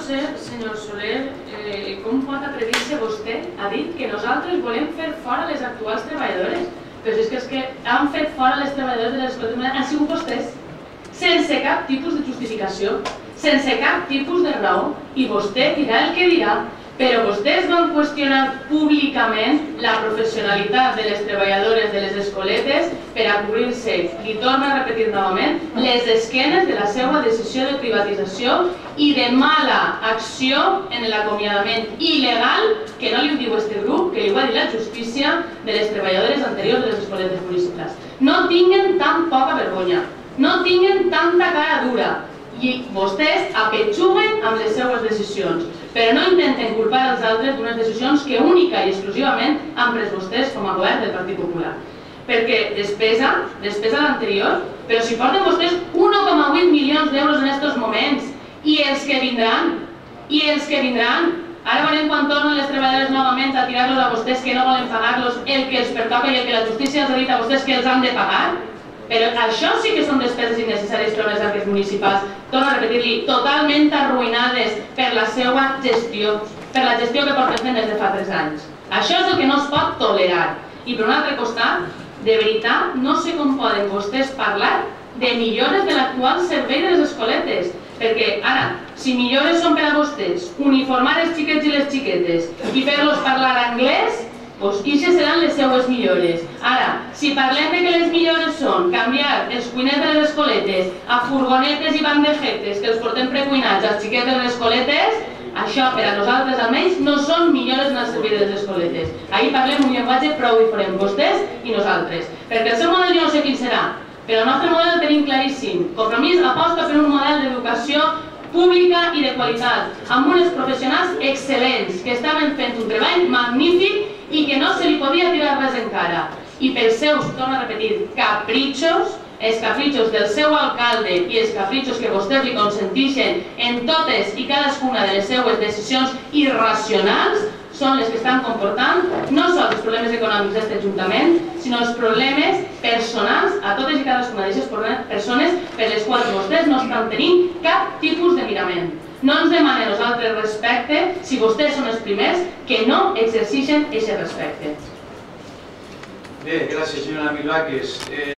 sé, senyor Soler, com pot atrevir-se vostè a dir que nosaltres volem fer fora les actuals treballadores. Però és que els que han fet fora les treballadores de les escoles han sigut vostès, sense cap tipus de justificació, sense cap tipus de raó, i vostè dirà el que dirà, però vostès van qüestionar públicament la professionalitat de les treballadores de les escoletes per a cobrir-se, i torno a repetir novament, les esquenes de la seva decisió de privatització i de mala acció en l'acomiadament il·legal, que no li ho diu este grup, que li ho va dir la justícia, de les treballadores anteriors de les escoletes municipals. No tinguen tan poca vergonya, no tinguen tanta cara dura, i vostès apetxuguen amb les seues decisions, però no intenten culpar els altres d'unes decisions que única i exclusivament han pres vostès com a govern del Partit Popular. Perquè despesa l'anterior, però si porten vostès 1,8 milions d'euros en aquests moments, i els que vindran, ara veurem quan tornen les treballadores novament a tirar-los a vostès que no volen pagar-los el que els pertoca i el que la justícia els ha dit a vostès que els han de pagar. Però això sí que són despeses innecessàries per a les arques municipals, torno a repetir-li, totalment arruïnades per la seva gestió, per la gestió que porten fent des de fa 3 anys. Això és el que no es pot tolerar. I per un altre costat, de veritat, no sé com poden vostès parlar de millores de l'actual servei de les escoletes, perquè ara, si millores són per a vostès uniformar els xiquets i les xiquetes i fer-los parlar anglès, doncs ixes seran les seues millores. Ara, si parlem que les millores són canviar els cuiners de les escoletes a furgonetes i bandejetes que els portem precuinats als xiquets de les escoletes, això per a nosaltres almenys no són millores en el servei de les escoletes. Ahir parlem un llenguatge prou diferent, vostès i nosaltres. Perquè el seu model jo no sé quin serà, però el nostre model el tenim claríssim. Compromís aposta per un model d'educació pública i de qualitat, amb uns professionals excel·lents que estaven fent un treball magnífic i que no se li podia tirar res en cara. I pels seus, torno a repetir, capritxos, els capritxos del seu alcalde i els capritxos que vostès li consentixen en totes i cadascuna de les seues decisions irracionals, són les que estan comportant no sols els problemes econòmics d'aquest Ajuntament, sinó els problemes personals a totes i cadascuna d'aquestes persones per les quals vostès no estan tenint cap tipus de mirament. No ens demanen nosaltres respecte si vostès són els primers que no exerceixen aquest respecte. Bé, gràcies, senyora Milà.